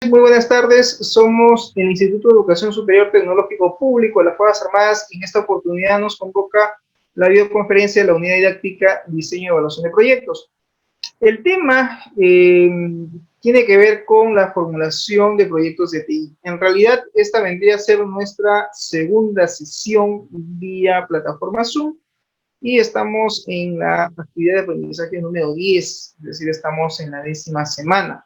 Muy buenas tardes, somos el Instituto de Educación Superior Tecnológico Público de las Fuerzas Armadas y en esta oportunidad nos convoca la videoconferencia de la Unidad Didáctica Diseño y Evaluación de Proyectos. El tema tiene que ver con la formulación de proyectos de TI. En realidad, esta vendría a ser nuestra segunda sesión vía plataforma Zoom y estamos en la actividad de aprendizaje número 10, es decir, estamos en la 10ª semana.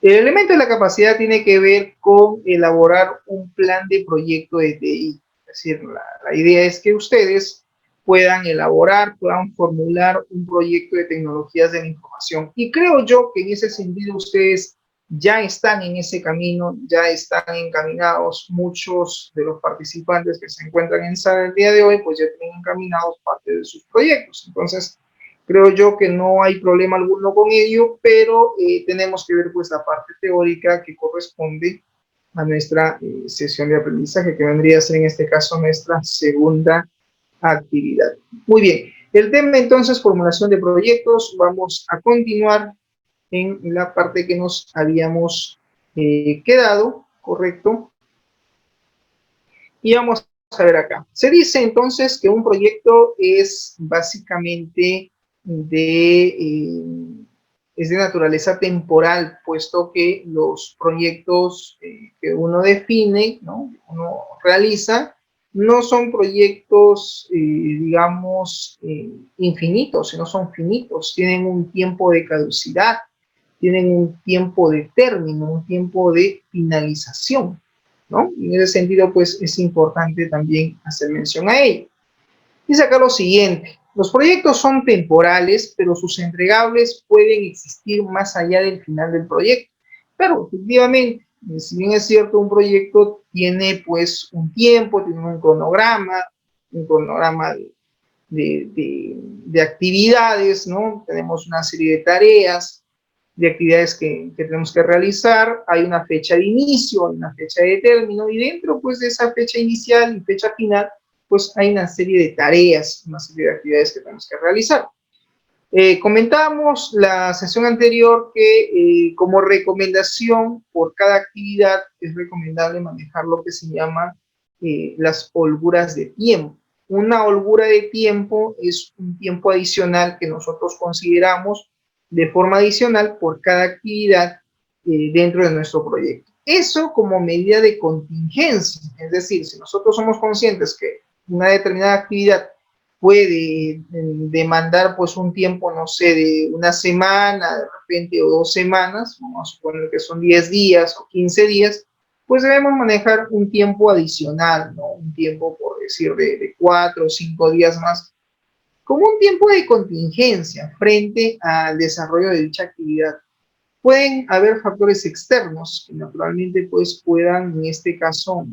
El elemento de la capacidad tiene que ver con elaborar un plan de proyecto de TI. Es decir, la idea es que ustedes puedan elaborar, puedan formular un proyecto de tecnologías de la información. Y creo yo que en ese sentido ustedes ya están en ese camino, ya están encaminados. Muchos de los participantes que se encuentran en sala el día de hoy, pues ya tienen encaminados parte de sus proyectos. Entonces, creo yo que no hay problema alguno con ello, pero tenemos que ver pues la parte teórica que corresponde a nuestra sesión de aprendizaje, que vendría a ser en este caso nuestra segunda actividad. Muy bien, el tema entonces, formulación de proyectos. Vamos a continuar en la parte que nos habíamos quedado, ¿correcto? Y vamos a ver acá. Se dice entonces que un proyecto es básicamente es de naturaleza temporal, puesto que los proyectos que uno define, ¿no? Uno realiza, no son proyectos, digamos, infinitos, sino son finitos, tienen un tiempo de caducidad, tienen un tiempo de término, un tiempo de finalización, ¿no? Y en ese sentido, pues, es importante también hacer mención a ello. Dice acá lo siguiente: los proyectos son temporales, pero sus entregables pueden existir más allá del final del proyecto. Pero, efectivamente, si bien es cierto, un proyecto tiene, pues, un tiempo, tiene un cronograma de actividades, ¿no? Tenemos una serie de tareas, de actividades que tenemos que realizar, hay una fecha de inicio, hay una fecha de término, y dentro, pues, de esa fecha inicial y fecha final, pues hay una serie de tareas, una serie de actividades que tenemos que realizar. Comentábamos la sesión anterior que como recomendación por cada actividad es recomendable manejar lo que se llama las holguras de tiempo. Una holgura de tiempo es un tiempo adicional que nosotros consideramos de forma adicional por cada actividad dentro de nuestro proyecto. Eso como medida de contingencia, es decir, si nosotros somos conscientes que una determinada actividad puede demandar pues un tiempo, no sé, de una semana, de repente, o 2 semanas, vamos a suponer que son 10 días o 15 días, pues debemos manejar un tiempo adicional, ¿no? Un tiempo, por decir, de 4 o 5 días más, como un tiempo de contingencia frente al desarrollo de dicha actividad. Pueden haber factores externos que naturalmente pues puedan, en este caso,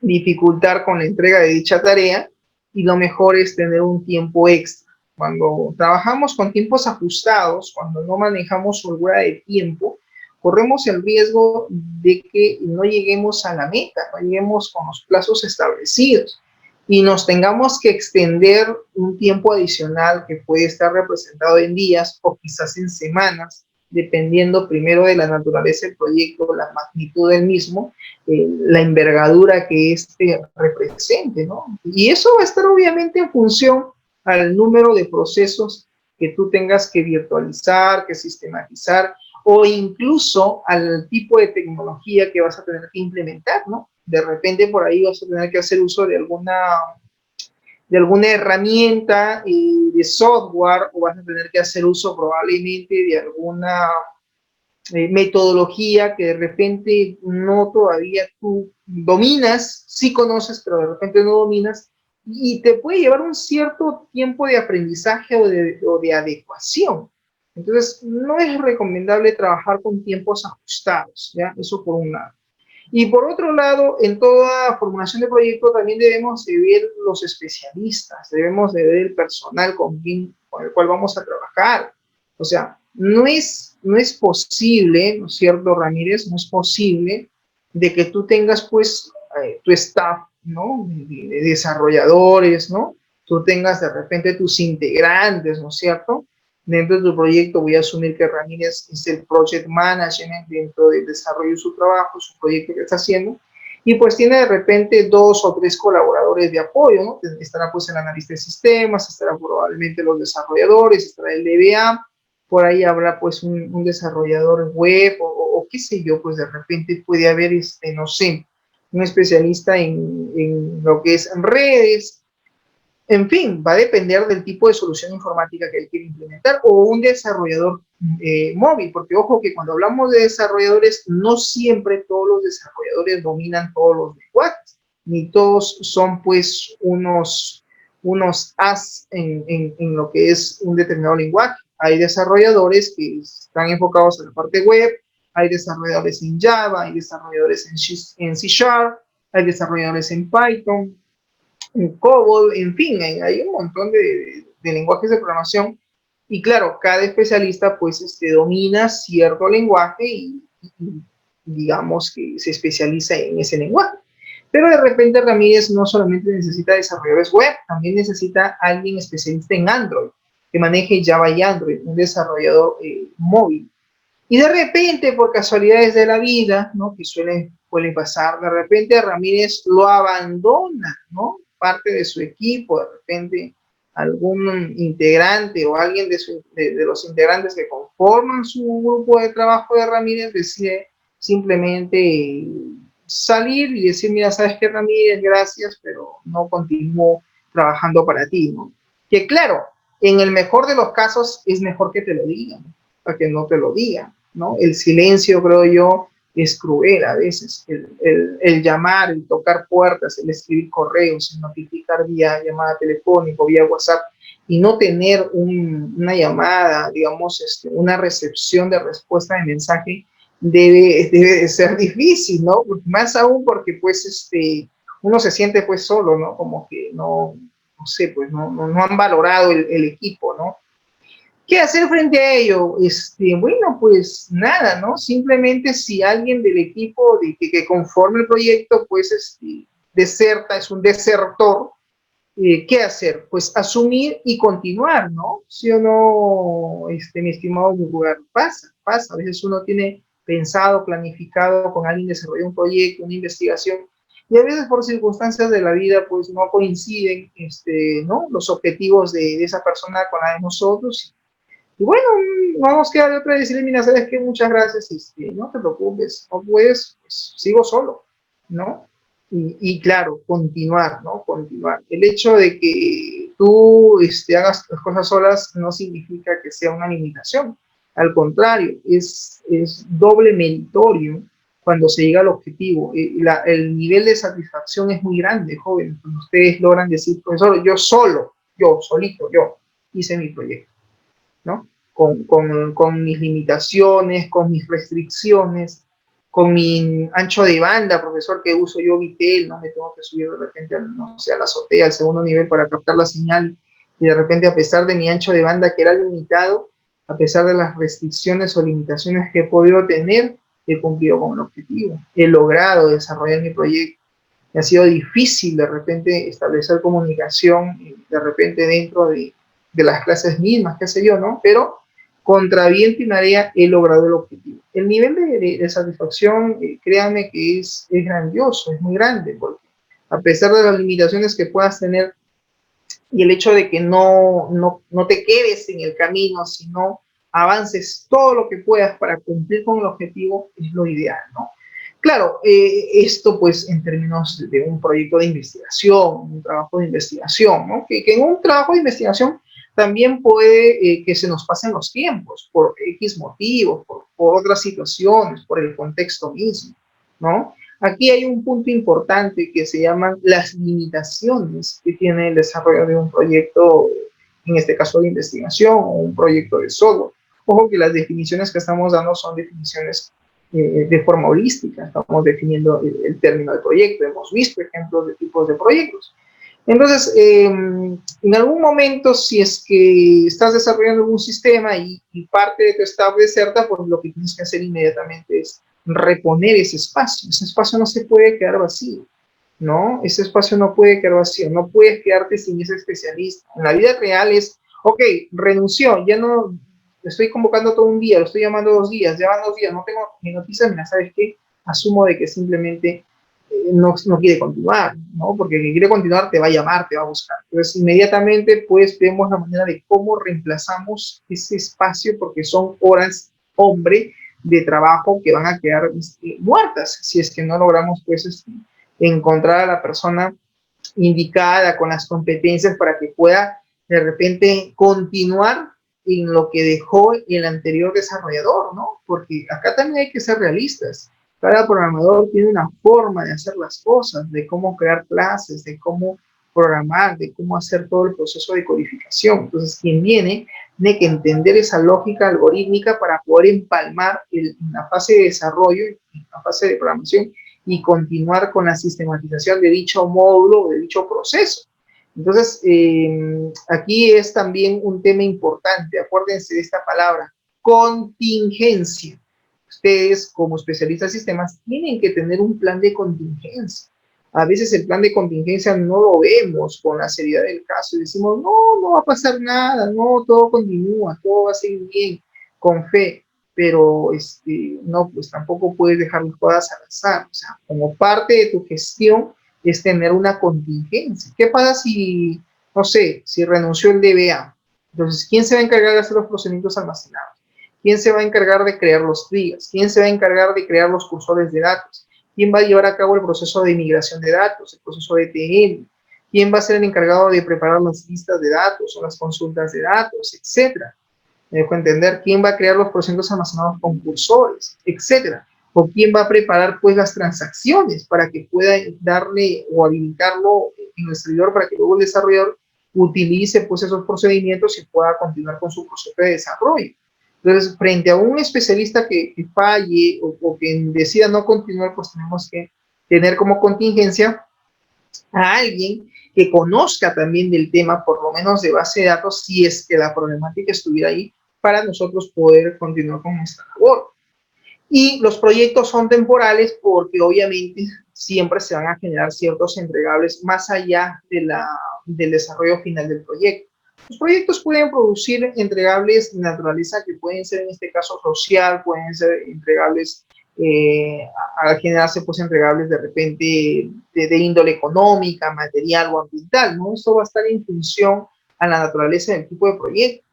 dificultar con la entrega de dicha tarea, y lo mejor es tener un tiempo extra. Cuando trabajamos con tiempos ajustados, cuando no manejamos holgura de tiempo, corremos el riesgo de que no lleguemos a la meta, no lleguemos con los plazos establecidos y nos tengamos que extender un tiempo adicional que puede estar representado en días o quizás en semanas, dependiendo primero de la naturaleza del proyecto, la magnitud del mismo, la envergadura que este represente, ¿no? Y eso va a estar obviamente en función al número de procesos que tú tengas que virtualizar, que sistematizar, o incluso al tipo de tecnología que vas a tener que implementar, ¿no? De repente por ahí vas a tener que hacer uso de alguna herramienta de software, o vas a tener que hacer uso probablemente de alguna metodología que de repente no todavía tú dominas, sí conoces, pero de repente no dominas, y te puede llevar un cierto tiempo de aprendizaje o de adecuación. Entonces, no es recomendable trabajar con tiempos ajustados, ¿ya? Eso por un lado. Y por otro lado, en toda formulación de proyecto también debemos de ver los especialistas, debemos de ver el personal con el cual vamos a trabajar. O sea, no es posible, ¿no es cierto, Ramírez? No es posible de que tú tengas, pues, tu staff, ¿no? De desarrolladores, ¿no? Tú tengas de repente tus integrantes, ¿no es cierto? dentro de tu proyecto voy a asumir que Ramírez es el project management dentro del desarrollo de su trabajo, su proyecto que está haciendo, y pues tiene de repente 2 o 3 colaboradores de apoyo, ¿no? Estará pues el analista de sistemas, estará probablemente los desarrolladores, estará el DBA, por ahí habrá pues un desarrollador web o qué sé yo, pues de repente puede haber, no sé, un especialista en lo que es redes. En fin, va a depender del tipo de solución informática que él quiere implementar o un desarrollador móvil, porque ojo que cuando hablamos de desarrolladores, no siempre todos los desarrolladores dominan todos los lenguajes, ni todos son pues unos as en lo que es un determinado lenguaje. Hay desarrolladores que están enfocados en la parte web, hay desarrolladores en Java, hay desarrolladores en C Sharp, hay desarrolladores en Python, COBOL, en fin, hay un montón de lenguajes de programación y claro, cada especialista pues domina cierto lenguaje y digamos que se especializa en ese lenguaje. Pero de repente Ramírez no solamente necesita desarrolladores web, también necesita alguien especialista en Android, que maneje Java y Android, un desarrollador móvil. Y de repente, por casualidades de la vida, ¿no? Que suele pasar, de repente Ramírez lo abandona, ¿no? Parte de su equipo, de repente algún integrante o alguien de los integrantes que conforman su grupo de trabajo de Ramírez decide simplemente salir y decir, mira, sabes qué, Ramírez, gracias, pero no continúo trabajando para ti, ¿no? Que claro, en el mejor de los casos es mejor que te lo digan, a que no te lo digan, ¿no? El silencio, creo yo, es cruel a veces. El llamar, el tocar puertas, el escribir correos, el notificar vía llamada telefónica, vía WhatsApp, y no tener una llamada, digamos, una recepción de respuesta de mensaje, debe de ser difícil, ¿no? Más aún porque, pues, uno se siente, pues, solo, ¿no? Como que no sé, pues, no han valorado el equipo, ¿no? ¿Qué hacer frente a ello? Bueno, pues nada, ¿no? Simplemente si alguien del equipo que conforme el proyecto, pues deserta, es un desertor, ¿qué hacer? Pues asumir y continuar, ¿no? Si o no, mi estimado lugar, pasa. A veces uno tiene pensado, planificado con alguien desarrollar un proyecto, una investigación, y a veces por circunstancias de la vida, pues no coinciden, ¿no? Los objetivos de esa persona con la de nosotros. Y bueno, no nos queda de otra decirle, mira, sabes que muchas gracias, no te preocupes, no puedes, pues sigo solo, ¿no? Y claro, continuar, ¿no? Continuar. El hecho de que tú hagas las cosas solas no significa que sea una limitación. Al contrario, es doble meritorio cuando se llega al objetivo. El nivel de satisfacción es muy grande, jóvenes, cuando ustedes logran decir, profesor, yo solito, yo hice mi proyecto, ¿no? Con mis limitaciones, con mis restricciones, con mi ancho de banda, profesor, que uso yo Vitel, no me tengo que subir de repente, no sé, a la azotea, al segundo nivel para captar la señal, y de repente a pesar de mi ancho de banda que era limitado, a pesar de las restricciones o limitaciones que he podido tener, he cumplido con el objetivo, he logrado desarrollar mi proyecto. Me ha sido difícil de repente establecer comunicación, de repente dentro de las clases mismas, qué sé yo, ¿no? Pero contra viento y marea he logrado el objetivo. El nivel de satisfacción, créanme que es grandioso, es muy grande, porque a pesar de las limitaciones que puedas tener y el hecho de que no te quedes en el camino, sino avances todo lo que puedas para cumplir con el objetivo, es lo ideal, ¿no? Claro, esto pues en términos de un proyecto de investigación, un trabajo de investigación, ¿no? Que en un trabajo de investigación también puede que se nos pasen los tiempos por X motivos, por otras situaciones, por el contexto mismo, ¿no? Aquí hay un punto importante que se llaman las limitaciones que tiene el desarrollo de un proyecto, en este caso de investigación o un proyecto de software. Ojo que las definiciones que estamos dando son definiciones de forma holística, estamos definiendo el término de proyecto, hemos visto ejemplos de tipos de proyectos. Entonces, en algún momento, si es que estás desarrollando un sistema y parte de tu staff deserta, pues lo que tienes que hacer inmediatamente es reponer ese espacio no se puede quedar vacío, ¿no? Ese espacio no puede quedar vacío, no puedes quedarte sin ese especialista. En la vida real es, ok, renunció, ya no lo estoy convocando todo un día, lo estoy llamando 2 días, ya van 2 días, no tengo ni noticias, mira, ¿sabes qué? Asumo de que simplemente no quiere continuar, ¿no? Porque el que quiere continuar te va a llamar, te va a buscar. Entonces, inmediatamente, pues, vemos la manera de cómo reemplazamos ese espacio, porque son horas hombre de trabajo que van a quedar muertas si es que no logramos, pues, encontrar a la persona indicada con las competencias para que pueda de repente continuar en lo que dejó el anterior desarrollador, ¿no? Porque acá también hay que ser realistas. Cada programador tiene una forma de hacer las cosas, de cómo crear clases, de cómo programar, de cómo hacer todo el proceso de codificación. Entonces, quien viene tiene que entender esa lógica algorítmica para poder empalmar la fase de desarrollo, en la fase de programación, y continuar con la sistematización de dicho módulo o de dicho proceso. Entonces, aquí es también un tema importante, acuérdense de esta palabra, contingencia. Ustedes, como especialistas en sistemas, tienen que tener un plan de contingencia. A veces el plan de contingencia no lo vemos con la seriedad del caso y decimos, no, no va a pasar nada, no, todo continúa, todo va a seguir bien, con fe, pero no, pues tampoco puedes dejar las cosas al azar. O sea, como parte de tu gestión es tener una contingencia. ¿Qué pasa si, no sé, si renunció el DBA? Entonces, ¿quién se va a encargar de hacer los procedimientos almacenados? ¿Quién se va a encargar de crear los triggers? ¿Quién se va a encargar de crear los cursores de datos? ¿Quién va a llevar a cabo el proceso de migración de datos, el proceso de ETL? ¿Quién va a ser el encargado de preparar las listas de datos o las consultas de datos, etcétera? Me dejo entender quién va a crear los procedimientos almacenados con cursores, etcétera, o quién va a preparar pues las transacciones para que pueda darle o habilitarlo en el servidor para que luego el desarrollador utilice pues esos procedimientos y pueda continuar con su proceso de desarrollo. Entonces, frente a un especialista que falle o que decida no continuar, pues tenemos que tener como contingencia a alguien que conozca también del tema, por lo menos de base de datos, si es que la problemática estuviera ahí, para nosotros poder continuar con nuestra labor. Y los proyectos son temporales porque obviamente siempre se van a generar ciertos entregables más allá del desarrollo final del proyecto. Los proyectos pueden producir entregables de naturaleza que pueden ser en este caso social, pueden ser entregables, al generarse pues entregables de repente de índole económica, material o ambiental, ¿no? Esto va a estar en función a la naturaleza del tipo de proyecto.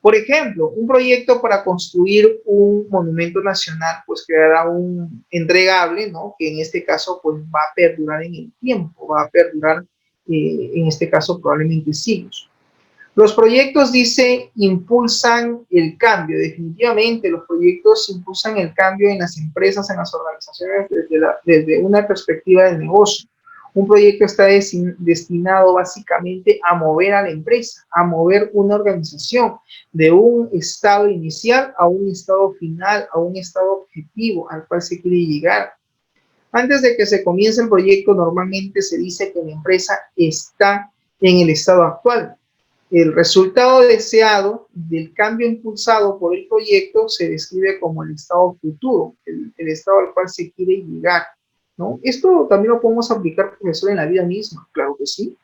Por ejemplo, un proyecto para construir un monumento nacional, pues creará un entregable, ¿no? Que en este caso, pues va a perdurar en el tiempo, va a perdurar, en este caso, probablemente siglos. Los proyectos, dice, impulsan el cambio. Definitivamente, los proyectos impulsan el cambio en las empresas, en las organizaciones, desde una perspectiva de negocio. Un proyecto está destinado básicamente a mover a la empresa, a mover una organización de un estado inicial a un estado final, a un estado objetivo al cual se quiere llegar. Antes de que se comience el proyecto, normalmente se dice que la empresa está en el estado actual. El resultado deseado del cambio impulsado por el proyecto se describe como el estado futuro, el estado al cual se quiere llegar, ¿no? Esto también lo podemos aplicar, profesor, en la vida misma, claro que sí.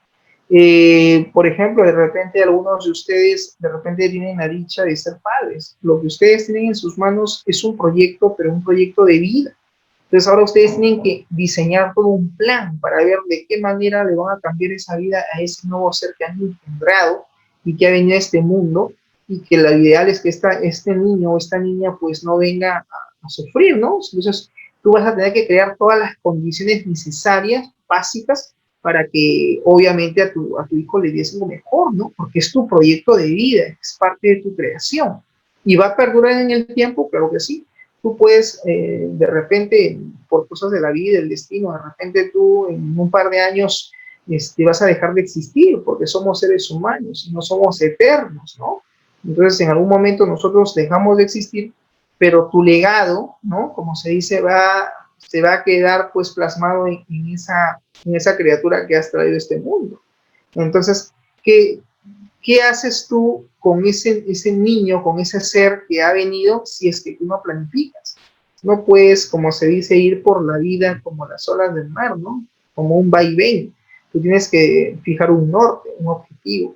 Por ejemplo, de repente algunos de ustedes de repente tienen la dicha de ser padres. Lo que ustedes tienen en sus manos es un proyecto, pero un proyecto de vida. Entonces ahora ustedes tienen que diseñar todo un plan para ver de qué manera le van a cambiar esa vida a ese nuevo ser que han engendrado y que ha venido a este mundo, y que lo ideal es que este niño o esta niña pues no venga a sufrir, ¿no? Entonces tú vas a tener que crear todas las condiciones necesarias, básicas, para que obviamente a tu hijo le des lo mejor, ¿no? Porque es tu proyecto de vida, es parte de tu creación. ¿Y va a perdurar en el tiempo? Claro que sí. Tú puedes, de repente, por cosas de la vida, el destino, de repente tú en un par de años vas a dejar de existir porque somos seres humanos y no somos eternos, ¿no? Entonces, en algún momento nosotros dejamos de existir, pero tu legado, ¿no? Como se dice, se va a quedar pues plasmado en esa criatura que has traído a este mundo. Entonces, ¿qué haces tú con ese niño, con ese ser que ha venido si es que tú no planificas? No puedes, como se dice, ir por la vida como las olas del mar, ¿no? Como un vaivén. Tú tienes que fijar un norte, un objetivo.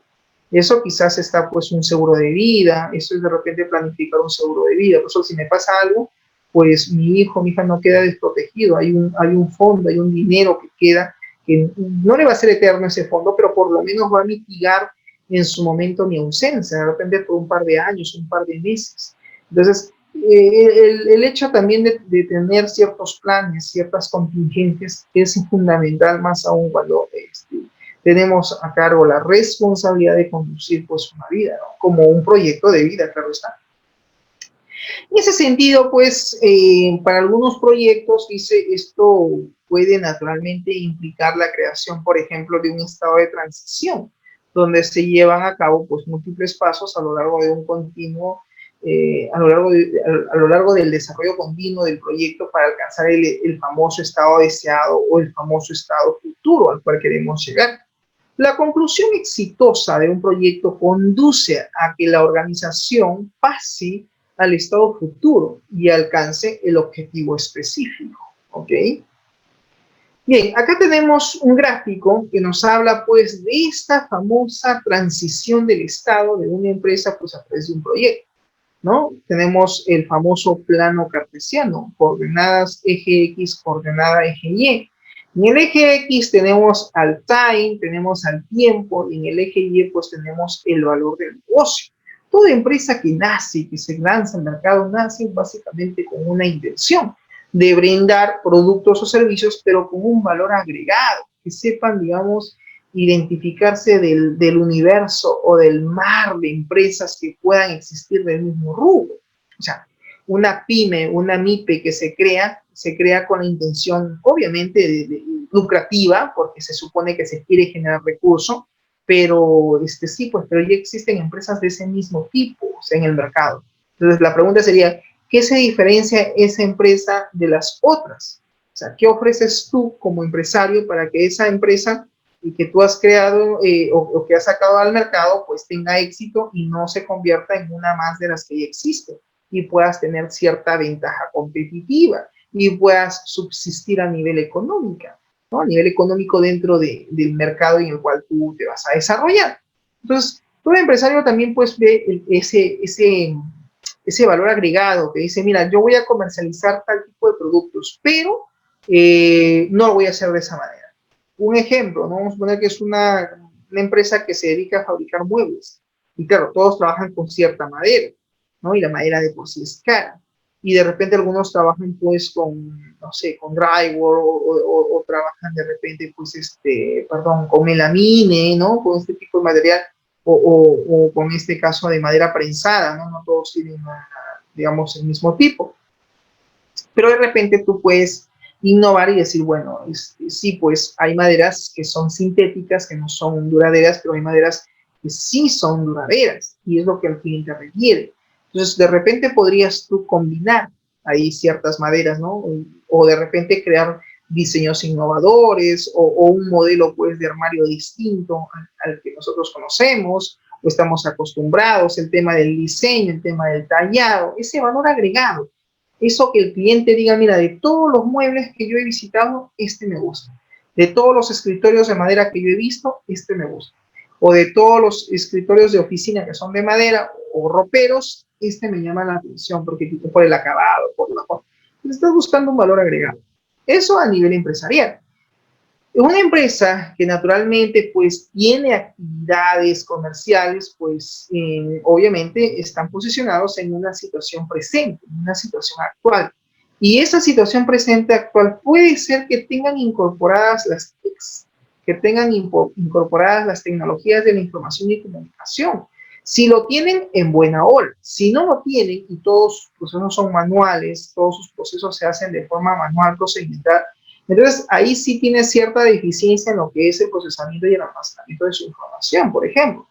Eso quizás está pues un seguro de vida, eso es de repente planificar un seguro de vida. Por eso si me pasa algo, pues mi hijo, mi hija no queda desprotegido, hay un fondo, hay un dinero que queda, que no le va a ser eterno ese fondo, pero por lo menos va a mitigar en su momento mi ausencia, de repente por un par de años, un par de meses. Entonces, el hecho también de tener ciertos planes, ciertas contingentes, es fundamental, más aún cuando tenemos a cargo la responsabilidad de conducir pues una vida, ¿no? Como un proyecto de vida, claro está. En ese sentido, pues, para algunos proyectos, dice, esto puede naturalmente implicar la creación, por ejemplo, de un estado de transición, donde se llevan a cabo, pues, múltiples pasos a lo largo de un continuo, a lo largo del desarrollo continuo del proyecto para alcanzar el famoso estado deseado o el famoso estado futuro al cual queremos llegar. La conclusión exitosa de un proyecto conduce a que la organización pase al estado futuro y alcance el objetivo específico. ¿Ok? Bien, acá tenemos un gráfico que nos habla pues de esta famosa transición del estado de una empresa pues a través de un proyecto, ¿no? Tenemos el famoso plano cartesiano, coordenadas eje X, coordenada eje Y. En el eje X tenemos al time, tenemos al tiempo, y en el eje Y pues tenemos el valor del negocio. Toda empresa que nace, que se lanza al mercado, nace básicamente con una intención de brindar productos o servicios, pero con un valor agregado, que sepan, digamos, identificarse del universo o del mar de empresas que puedan existir del mismo rubro. O sea, una pyme, una MIPE que se crea con la intención, obviamente, de lucrativa, porque se supone que se quiere generar recursos, pero sí, pues, pero ya existen empresas de ese mismo tipo, o sea, en el mercado. Entonces, la pregunta sería, ¿qué se diferencia esa empresa de las otras? O sea, ¿qué ofreces tú como empresario para que esa empresa y que tú has creado o que has sacado al mercado, pues tenga éxito y no se convierta en una más de las que ya existen y puedas tener cierta ventaja competitiva y puedas subsistir a nivel económico, ¿no? A nivel económico dentro del mercado en el cual tú te vas a desarrollar. Entonces, todo empresario también pues ve ese valor agregado que dice, mira, yo voy a comercializar tal tipo de productos, pero no lo voy a hacer de esa manera. Un ejemplo, ¿no? Vamos a poner que es una empresa que se dedica a fabricar muebles. Y claro, todos trabajan con cierta madera, ¿no? Y la madera de por sí es cara. Y de repente algunos trabajan pues con, no sé, con drywall o trabajan de repente pues perdón, con melamine, ¿no? Con este tipo de material o con este caso de madera prensada, ¿no? No todos tienen, digamos, el mismo tipo. Pero de repente tú puedes innovar y decir, bueno, sí, pues hay maderas que son sintéticas, que no son duraderas, pero hay maderas que sí son duraderas y es lo que el cliente requiere. Entonces, de repente podrías tú combinar ahí ciertas maderas, ¿no? O de repente crear diseños innovadores o un modelo, pues, de armario distinto al que nosotros conocemos o estamos acostumbrados, el tema del diseño, el tema del tallado, ese valor agregado. Eso que el cliente diga, mira, de todos los muebles que yo he visitado, este me gusta. De todos los escritorios de madera que yo he visto, este me gusta. O de todos los escritorios de oficina que son de madera o roperos, este me llama la atención porque por el acabado, por la forma. Estás buscando un valor agregado. Eso a nivel empresarial. Una empresa que naturalmente pues tiene actividades comerciales, pues obviamente están posicionados en una situación presente, en una situación actual. Y esa situación presente actual puede ser que tengan incorporadas las TICs, que tengan incorporadas las tecnologías de la información y comunicación. Si lo tienen, en buena hora. Si no lo tienen y todos sus procesos son manuales, todos sus procesos se hacen de forma manual, procedimental, entonces, ahí sí tiene cierta deficiencia en lo que es el procesamiento y el almacenamiento de su información, por ejemplo.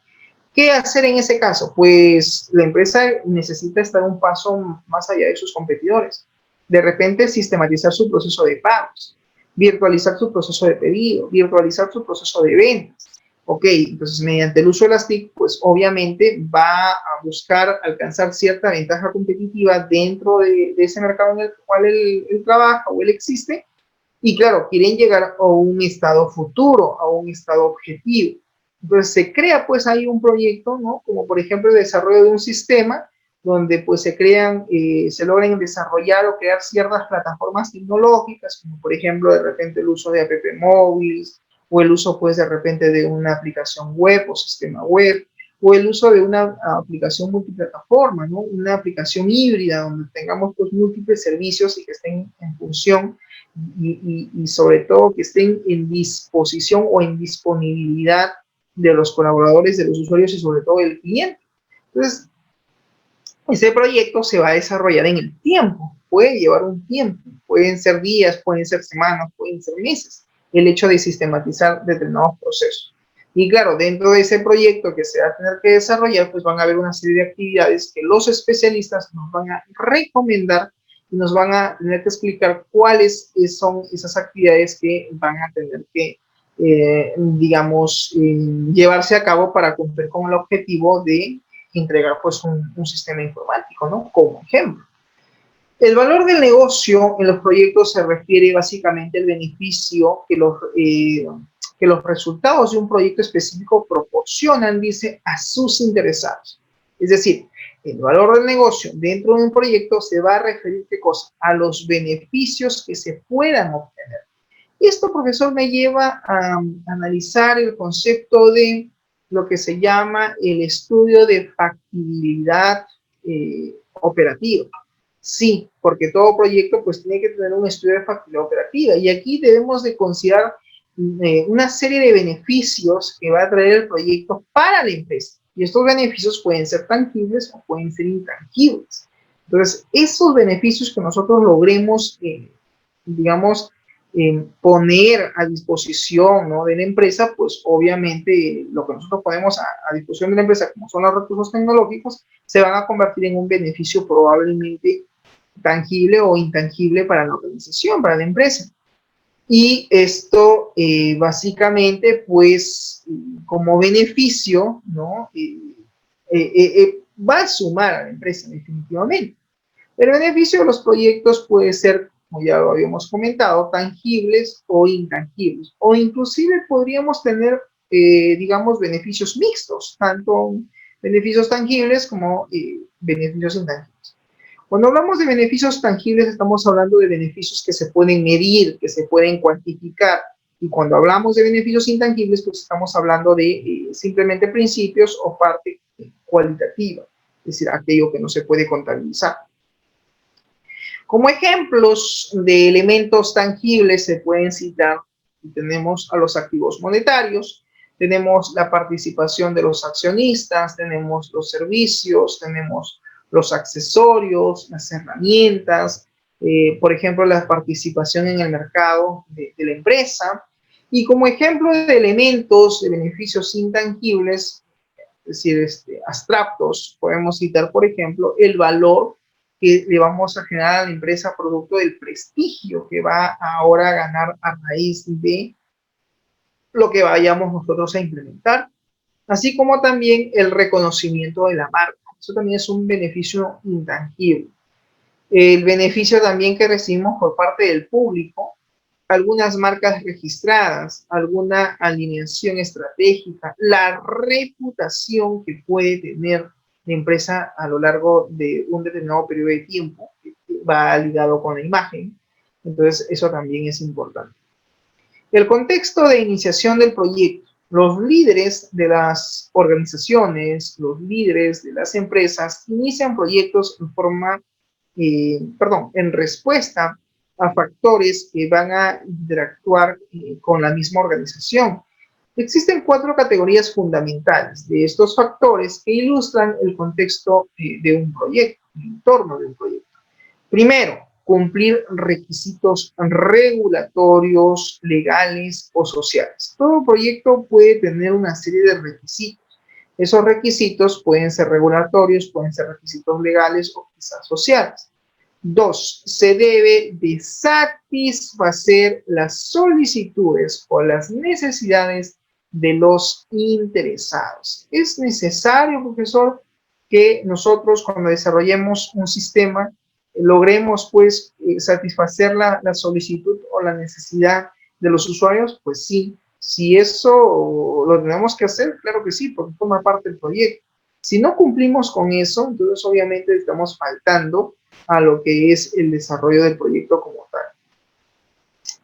¿Qué hacer en ese caso? Pues la empresa necesita estar un paso más allá de sus competidores. De repente, sistematizar su proceso de pagos, virtualizar su proceso de pedido, virtualizar su proceso de ventas. Ok, entonces mediante el uso de las TIC, pues obviamente va a buscar alcanzar cierta ventaja competitiva dentro de ese mercado en el cual él trabaja o él existe. Y claro, quieren llegar a un estado futuro, a un estado objetivo. Entonces se crea pues ahí un proyecto, ¿no? Como por ejemplo el desarrollo de un sistema donde pues se crean, se logran desarrollar o crear ciertas plataformas tecnológicas, como por ejemplo de repente el uso de app móviles, o el uso pues de repente de una aplicación web o sistema web, o el uso de una aplicación multiplataforma, ¿no? Una aplicación híbrida donde tengamos pues múltiples servicios y que estén en función y sobre todo que estén en disposición o en disponibilidad de los colaboradores, de los usuarios y sobre todo del cliente. Entonces, ese proyecto se va a desarrollar en el tiempo, puede llevar un tiempo, pueden ser días, pueden ser semanas, pueden ser meses, el hecho de sistematizar determinados procesos. Y claro, dentro de ese proyecto que se va a tener que desarrollar, pues van a haber una serie de actividades que los especialistas nos van a recomendar y nos van a tener que explicar cuáles son esas actividades que van a tener que, digamos, llevarse a cabo para cumplir con el objetivo de entregar pues un sistema informático, ¿no? Como ejemplo. El valor del negocio en los proyectos se refiere básicamente al beneficio que los resultados de un proyecto específico proporcionan, dice, a sus interesados. Es decir, el valor del negocio dentro de un proyecto se va a referir, ¿qué cosa? A los beneficios que se puedan obtener. Esto, profesor, me lleva a analizar el concepto de lo que se llama el estudio de factibilidad operativa. Sí, porque todo proyecto pues tiene que tener un estudio de factibilidad operativa y aquí debemos de considerar una serie de beneficios que va a traer el proyecto para la empresa. Y estos beneficios pueden ser tangibles o pueden ser intangibles. Entonces, esos beneficios que nosotros logremos, digamos, poner a disposición, ¿no?, de la empresa, pues obviamente lo que nosotros ponemos a disposición de la empresa, como son los recursos tecnológicos, se van a convertir en un beneficio probablemente tangible o intangible para la organización, para la empresa. Y esto básicamente, pues, como beneficio, ¿no?, va a sumar a la empresa definitivamente. El beneficio de los proyectos puede ser, como ya lo habíamos comentado, tangibles o intangibles, o inclusive podríamos tener, digamos, beneficios mixtos, tanto beneficios tangibles como beneficios intangibles. Cuando hablamos de beneficios tangibles, estamos hablando de beneficios que se pueden medir, que se pueden cuantificar, y cuando hablamos de beneficios intangibles, pues estamos hablando de simplemente principios o parte cualitativa, es decir, aquello que no se puede contabilizar. Como ejemplos de elementos tangibles se pueden citar, tenemos a los activos monetarios, tenemos la participación de los accionistas, tenemos los servicios, tenemos los accesorios, las herramientas, por ejemplo, la participación en el mercado de la empresa. Y como ejemplo de elementos de beneficios intangibles, es decir, abstractos, podemos citar, por ejemplo, el valor que le vamos a generar a la empresa producto del prestigio que va ahora a ganar a raíz de lo que vayamos nosotros a implementar, así como también el reconocimiento de la marca. Eso también es un beneficio intangible. El beneficio también que recibimos por parte del público, algunas marcas registradas, alguna alineación estratégica, la reputación que puede tener la empresa a lo largo de un determinado periodo de tiempo, que va ligado con la imagen. Entonces, eso también es importante. El contexto de iniciación del proyecto. Los líderes de las organizaciones, los líderes de las empresas inician proyectos en forma, en respuesta a factores que van a interactuar con la misma organización. Existen 4 categorías fundamentales de estos factores que ilustran el contexto de un proyecto, el entorno de un proyecto. Primero, cumplir requisitos regulatorios, legales o sociales. Todo proyecto puede tener una serie de requisitos. Esos requisitos pueden ser regulatorios, pueden ser requisitos legales o quizás sociales. 2, se debe de satisfacer las solicitudes o las necesidades de los interesados. Es necesario, profesor, que nosotros cuando desarrollemos un sistema logremos pues satisfacer la solicitud o la necesidad de los usuarios. Pues sí, Si eso lo tenemos que hacer, claro que sí, porque forma parte del proyecto. Si no cumplimos con eso, entonces obviamente estamos faltando a lo que es el desarrollo del proyecto como tal.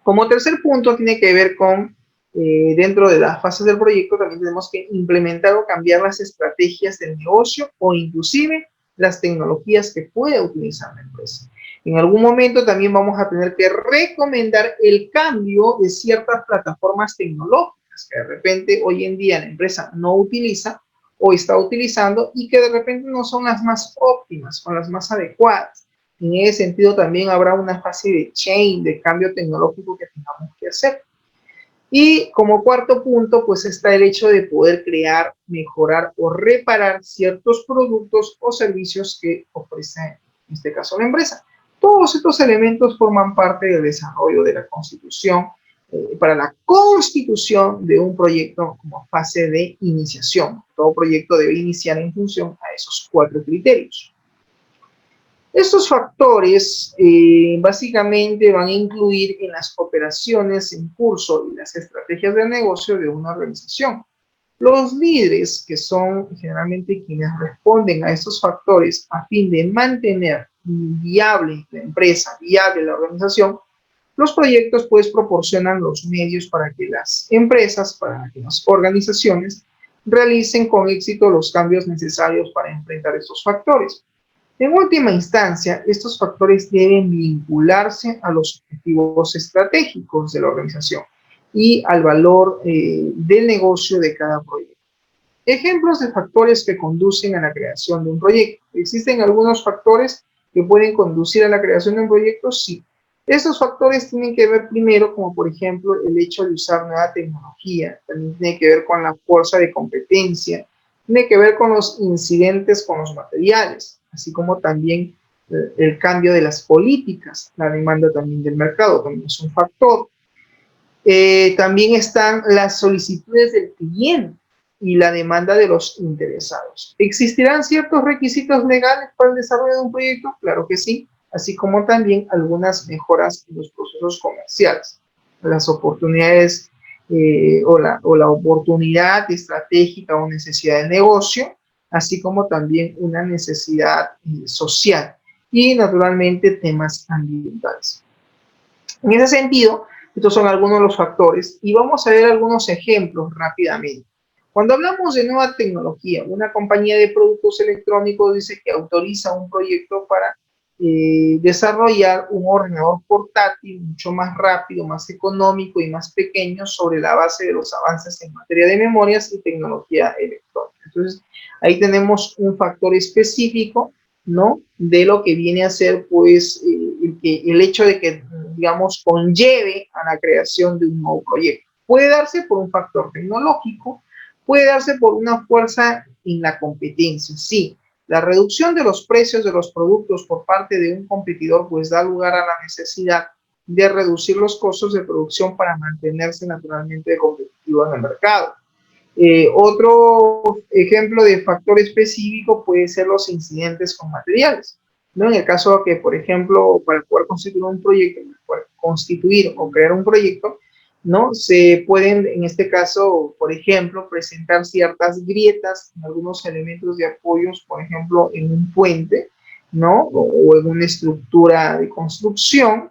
Como tercer punto tiene que ver con, dentro de las fases del proyecto, también tenemos que implementar o cambiar las estrategias del negocio o inclusive las tecnologías que pueda utilizar la empresa. En algún momento también vamos a tener que recomendar el cambio de ciertas plataformas tecnológicas que de repente hoy en día la empresa no utiliza o está utilizando y que de repente no son las más óptimas o las más adecuadas. En ese sentido también habrá una fase de change, de cambio tecnológico que tengamos que hacer. Y como cuarto punto, pues está el hecho de poder crear, mejorar o reparar ciertos productos o servicios que ofrece, en este caso, la empresa. Todos estos elementos forman parte del desarrollo de la constitución, para la constitución de un proyecto como fase de iniciación. Todo proyecto debe iniciar en función a esos 4 criterios. Estos factores básicamente van a incluir en las operaciones en curso y las estrategias de negocio de una organización. Los líderes, que son generalmente quienes responden a estos factores a fin de mantener viable la empresa, viable la organización, los proyectos pues proporcionan los medios para que las empresas, para que las organizaciones realicen con éxito los cambios necesarios para enfrentar estos factores. En última instancia, estos factores deben vincularse a los objetivos estratégicos de la organización y al valor del negocio de cada proyecto. Ejemplos de factores que conducen a la creación de un proyecto. ¿Existen algunos factores que pueden conducir a la creación de un proyecto? Sí. Estos factores tienen que ver primero, como por ejemplo, el hecho de usar nueva tecnología, también tiene que ver con la fuerza de competencia, tiene que ver con los incidentes con los materiales, así como también el cambio de las políticas, la demanda también del mercado, también es un factor. También están las solicitudes del cliente y la demanda de los interesados. ¿Existirán ciertos requisitos legales para el desarrollo de un proyecto? Claro que sí, así como también algunas mejoras en los procesos comerciales, las oportunidades o la oportunidad estratégica o necesidad de negocio, así como también una necesidad social y naturalmente temas ambientales. En ese sentido, estos son algunos de los factores y vamos a ver algunos ejemplos rápidamente. Cuando hablamos de nueva tecnología, una compañía de productos electrónicos dice que autoriza un proyecto para desarrollar un ordenador portátil mucho más rápido, más económico y más pequeño sobre la base de los avances en materia de memorias y tecnología electrónica. Entonces, ahí tenemos un factor específico, ¿no? De lo que viene a ser, pues, el hecho de que, digamos, conlleve a la creación de un nuevo proyecto. Puede darse por un factor tecnológico, puede darse por una fuerza en la competencia, sí. La reducción de los precios de los productos por parte de un competidor, pues, da lugar a la necesidad de reducir los costos de producción para mantenerse naturalmente competitivo en el mercado. Otro ejemplo de factor específico puede ser los incidentes con materiales, ¿no? En el caso de que, por ejemplo, para poder constituir o crear un proyecto, ¿no? Se pueden, en este caso, por ejemplo, presentar ciertas grietas en algunos elementos de apoyos, por ejemplo, en un puente, ¿no? O en una estructura de construcción,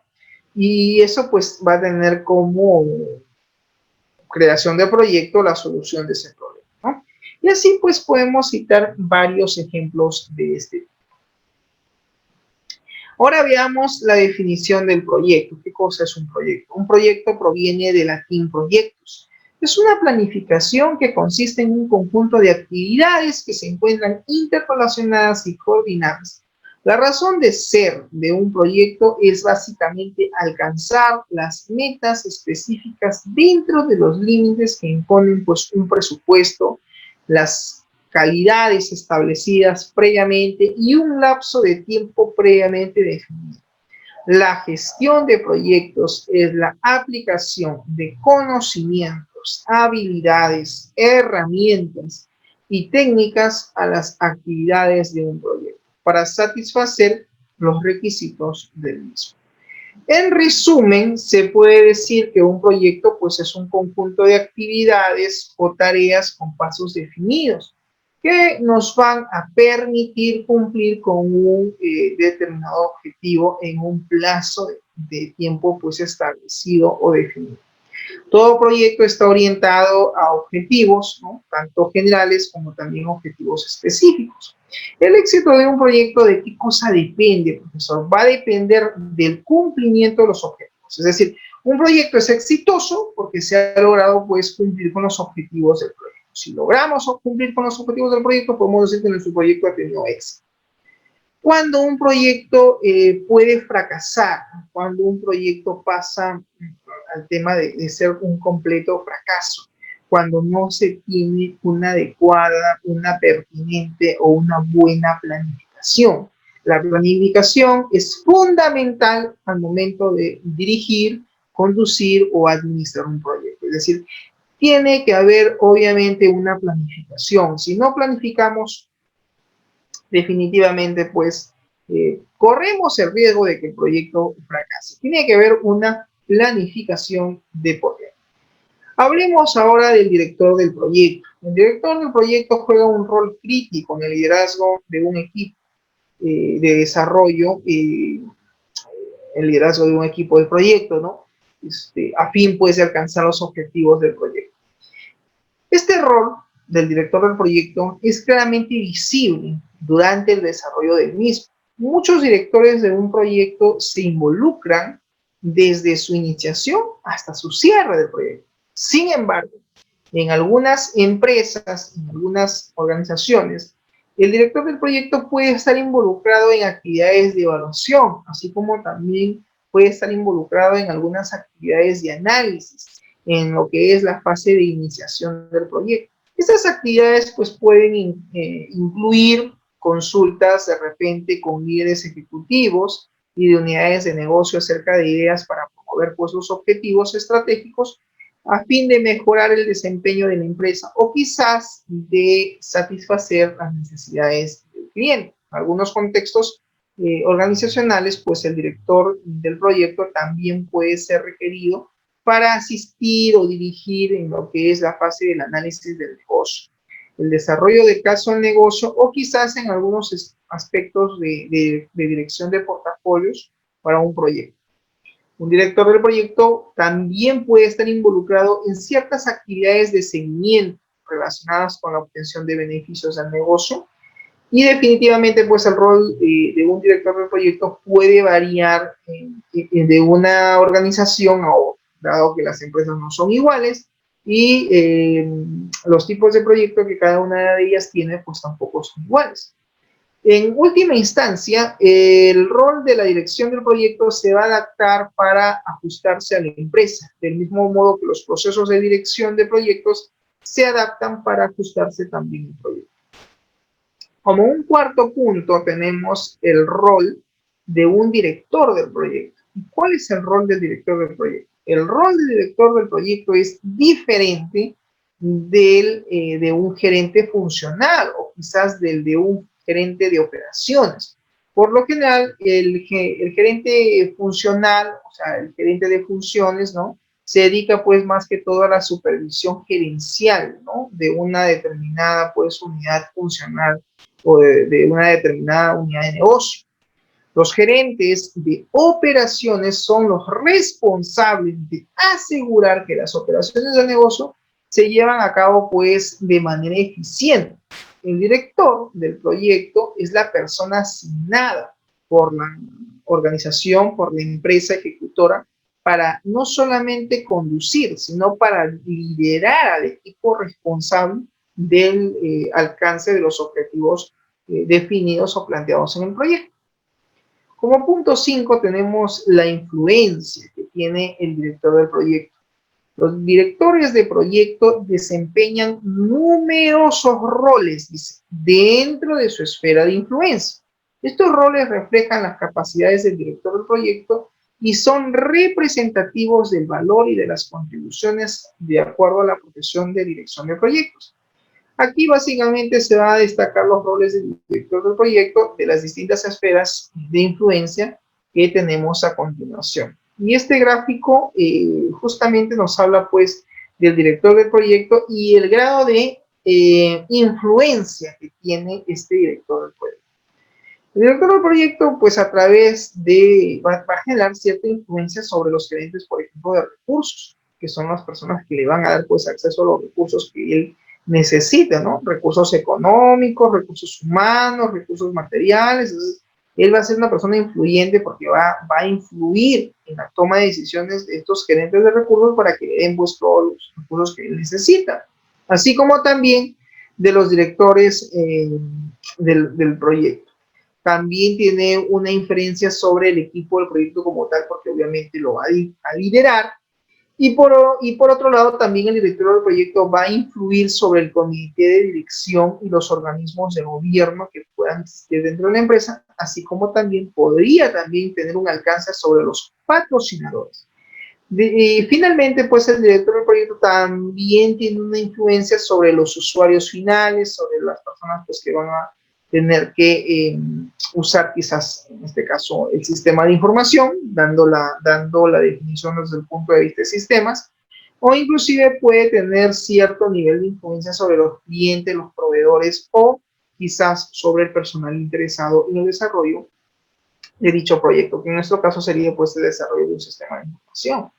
y eso pues va a tener como creación de proyecto la solución de ese problema, ¿no? Y así pues podemos citar varios ejemplos de este tipo. Ahora veamos la definición del proyecto. ¿Qué cosa es un proyecto? Un proyecto proviene del latín proyectus. Es una planificación que consiste en un conjunto de actividades que se encuentran interrelacionadas y coordinadas. La razón de ser de un proyecto es básicamente alcanzar las metas específicas dentro de los límites que imponen pues, un presupuesto, las calidades establecidas previamente y un lapso de tiempo previamente definido. La gestión de proyectos es la aplicación de conocimientos, habilidades, herramientas y técnicas a las actividades de un proyecto para satisfacer los requisitos del mismo. En resumen, se puede decir que un proyecto pues es un conjunto de actividades o tareas con pasos definidos que nos van a permitir cumplir con un determinado objetivo en un plazo de tiempo pues establecido o definido. Todo proyecto está orientado a objetivos, ¿no? Tanto generales como también objetivos específicos. El éxito de un proyecto, ¿de qué cosa depende, profesor? Va a depender del cumplimiento de los objetivos. Es decir, un proyecto es exitoso porque se ha logrado pues, cumplir con los objetivos del proyecto. Si logramos cumplir con los objetivos del proyecto, podemos decir que nuestro proyecto ha tenido éxito. Cuando un proyecto puede fracasar, cuando un proyecto pasa al tema de ser un completo fracaso, cuando no se tiene una adecuada, una pertinente o una buena planificación. La planificación es fundamental al momento de dirigir, conducir o administrar un proyecto. Es decir, tiene que haber obviamente una planificación. Si no planificamos, definitivamente pues corremos el riesgo de que el proyecto fracase. Tiene que haber una planificación de proyecto. Hablemos ahora del director del proyecto. El director del proyecto juega un rol crítico en el liderazgo de un equipo de desarrollo, el liderazgo de un equipo del proyecto, ¿no? A fin pues de alcanzar los objetivos del proyecto. Este rol del director del proyecto es claramente visible durante el desarrollo del mismo. Muchos directores de un proyecto se involucran desde su iniciación hasta su cierre del proyecto. Sin embargo, en algunas empresas, en algunas organizaciones, el director del proyecto puede estar involucrado en actividades de evaluación, así como también puede estar involucrado en algunas actividades de análisis, en lo que es la fase de iniciación del proyecto. Estas actividades pues pueden incluir consultas de repente con líderes ejecutivos y de unidades de negocio acerca de ideas para promover pues los objetivos estratégicos a fin de mejorar el desempeño de la empresa o quizás de satisfacer las necesidades del cliente. En algunos contextos organizacionales, pues el director del proyecto también puede ser requerido para asistir o dirigir en lo que es la fase del análisis del negocio, el desarrollo de caso del negocio o quizás en algunos aspectos de dirección de portafolios para un proyecto. Un director del proyecto también puede estar involucrado en ciertas actividades de seguimiento relacionadas con la obtención de beneficios del negocio y definitivamente pues el rol de un director del proyecto puede variar de una organización a otra, dado que las empresas no son iguales y los tipos de proyectos que cada una de ellas tiene pues tampoco son iguales. En última instancia, el rol de la dirección del proyecto se va a adaptar para ajustarse a la empresa, del mismo modo que los procesos de dirección de proyectos se adaptan para ajustarse también al proyecto. Como un cuarto punto tenemos el rol de un director del proyecto. ¿Cuál es el rol del director del proyecto? El rol del director del proyecto es diferente de un gerente funcional o quizás del de un gerente de operaciones. Por lo general, el gerente funcional, o sea, el gerente de funciones, ¿no? Se dedica pues más que todo a la supervisión gerencial, ¿no? De una determinada pues unidad funcional o de una determinada unidad de negocio. Los gerentes de operaciones son los responsables de asegurar que las operaciones del negocio se llevan a cabo pues de manera eficiente. El director del proyecto es la persona asignada por la organización, por la empresa ejecutora, para no solamente conducir, sino para liderar al equipo responsable del alcance de los objetivos definidos o planteados en el proyecto. Como punto 5 tenemos la influencia que tiene el director del proyecto. Los directores de proyecto desempeñan numerosos roles, dice, dentro de su esfera de influencia. Estos roles reflejan las capacidades del director del proyecto y son representativos del valor y de las contribuciones de acuerdo a la profesión de dirección de proyectos. Aquí básicamente se van a destacar los roles del director del proyecto de las distintas esferas de influencia que tenemos a continuación. Y este gráfico justamente nos habla pues del director del proyecto y el grado de influencia que tiene este director del proyecto. El director del proyecto, pues a través de, va a generar cierta influencia sobre los gerentes, por ejemplo, de recursos, que son las personas que le van a dar pues acceso a los recursos que él necesita, ¿no? Recursos económicos, recursos humanos, recursos materiales. Entonces, él va a ser una persona influyente porque va a influir en la toma de decisiones de estos gerentes de recursos para que le den pues todos los recursos que él necesita. Así como también de los directores del proyecto. También tiene una inferencia sobre el equipo del proyecto como tal, porque obviamente lo va a liderar. Y por otro lado, también el director del proyecto va a influir sobre el comité de dirección y los organismos de gobierno que puedan existir dentro de la empresa, así como también podría también tener un alcance sobre los patrocinadores. Y finalmente, pues el director del proyecto también tiene una influencia sobre los usuarios finales, sobre las personas pues, que van a tener que usar quizás, en este caso, el sistema de información, dando la definición desde el punto de vista de sistemas, o inclusive puede tener cierto nivel de influencia sobre los clientes, los proveedores, o quizás sobre el personal interesado en el desarrollo de dicho proyecto, que en nuestro caso sería pues el desarrollo de un sistema de información.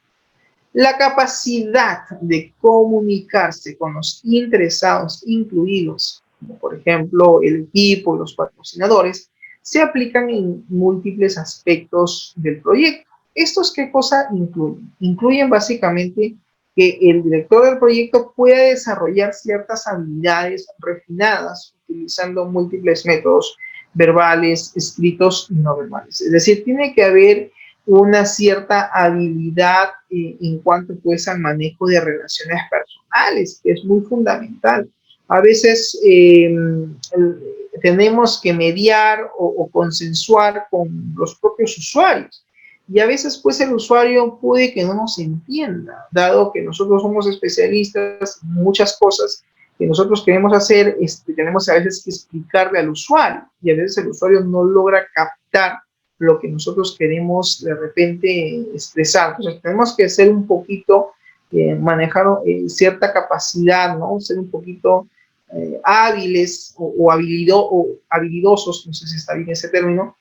La capacidad de comunicarse con los interesados incluidos, como por ejemplo el equipo y los patrocinadores, se aplican en múltiples aspectos del proyecto. ¿Estos qué cosa incluyen? Incluyen básicamente que el director del proyecto pueda desarrollar ciertas habilidades refinadas utilizando múltiples métodos verbales, escritos y no verbales. Es decir, tiene que haber una cierta habilidad en cuanto pues al manejo de relaciones personales, que es muy fundamental. A veces tenemos que mediar o consensuar con los propios usuarios y a veces pues el usuario puede que no nos entienda, dado que nosotros somos especialistas en muchas cosas que nosotros queremos hacer, tenemos a veces que explicarle al usuario y a veces el usuario no logra captar lo que nosotros queremos de repente expresar. Entonces tenemos que ser un poquito, manejar cierta capacidad, ¿no? Ser un poquito hábiles o habilidosos, no sé si está bien ese término,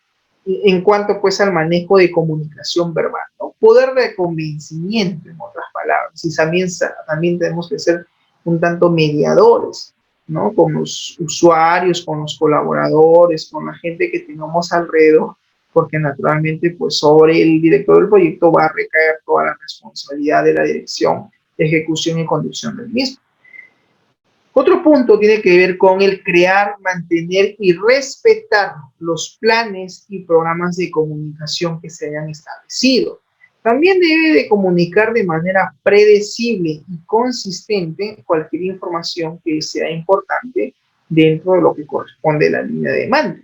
en cuanto pues al manejo de comunicación verbal, ¿no? Poder de convencimiento, en otras palabras. Y también tenemos que ser un tanto mediadores, ¿no? Con los usuarios, con los colaboradores, con la gente que tengamos alrededor, porque naturalmente pues sobre el director del proyecto va a recaer toda la responsabilidad de la dirección, ejecución y conducción del mismo. Otro punto tiene que ver con el crear, mantener y respetar los planes y programas de comunicación que se hayan establecido. También debe de comunicar de manera predecible y consistente cualquier información que sea importante dentro de lo que corresponde a la línea de demanda.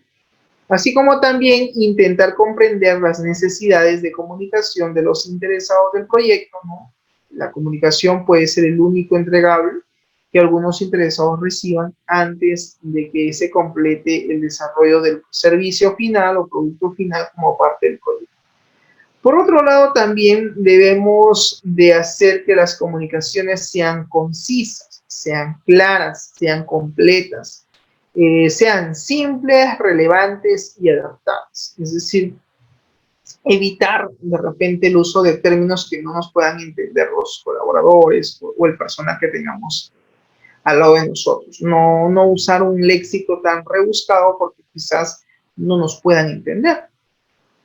Así como también intentar comprender las necesidades de comunicación de los interesados del proyecto, ¿no? La comunicación puede ser el único entregable que algunos interesados reciban antes de que se complete el desarrollo del servicio final o producto final como parte del proyecto. Por otro lado, también debemos de hacer que las comunicaciones sean concisas, sean claras, sean completas, sean simples, relevantes y adaptables. Es decir, evitar de repente el uso de términos que no nos puedan entender los colaboradores o el personal que tengamos al lado de nosotros. No usar un léxico tan rebuscado porque quizás no nos puedan entender.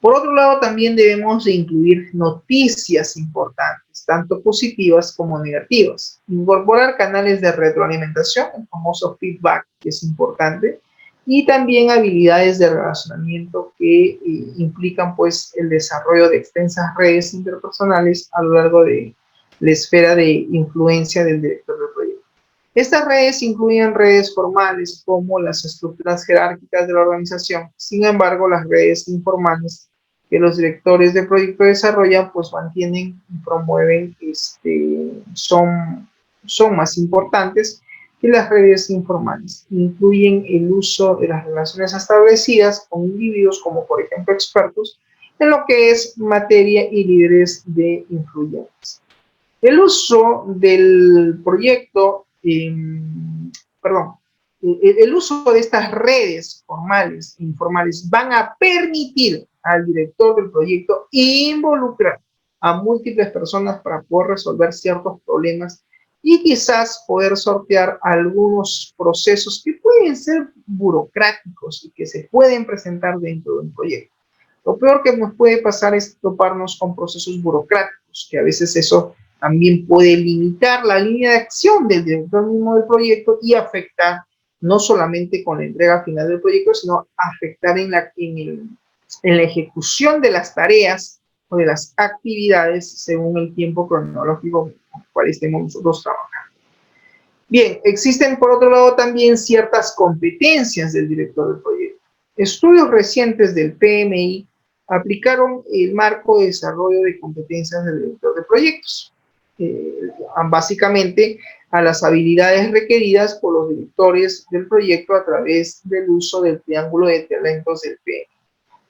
Por otro lado, también debemos de incluir noticias importantes, tanto positivas como negativas. Incorporar canales de retroalimentación, el famoso feedback, que es importante, y también habilidades de relacionamiento que implican pues el desarrollo de extensas redes interpersonales a lo largo de la esfera de influencia del director del proyecto. Estas redes incluyen redes formales como las estructuras jerárquicas de la organización. Sin embargo, las redes informales que los directores de proyecto desarrollan, pues mantienen y promueven, son más importantes que las redes informales. Incluyen el uso de las relaciones establecidas con individuos como por ejemplo expertos en lo que es materia y líderes de influyentes. El uso del proyecto, perdón, el uso de estas redes formales e informales van a permitir al director del proyecto involucrar a múltiples personas para poder resolver ciertos problemas y quizás poder sortear algunos procesos que pueden ser burocráticos y que se pueden presentar dentro de un proyecto. Lo peor que nos puede pasar es toparnos con procesos burocráticos, que a veces eso también puede limitar la línea de acción del director mismo del proyecto y afectar no solamente con la entrega final del proyecto, sino afectar en la ejecución de las tareas o de las actividades según el tiempo cronológico con el cual estemos nosotros trabajando. Bien, existen por otro lado también ciertas competencias del director del proyecto. Estudios recientes del PMI aplicaron el marco de desarrollo de competencias del director de proyectos, básicamente a las habilidades requeridas por los directores del proyecto a través del uso del triángulo de talentos del PMI.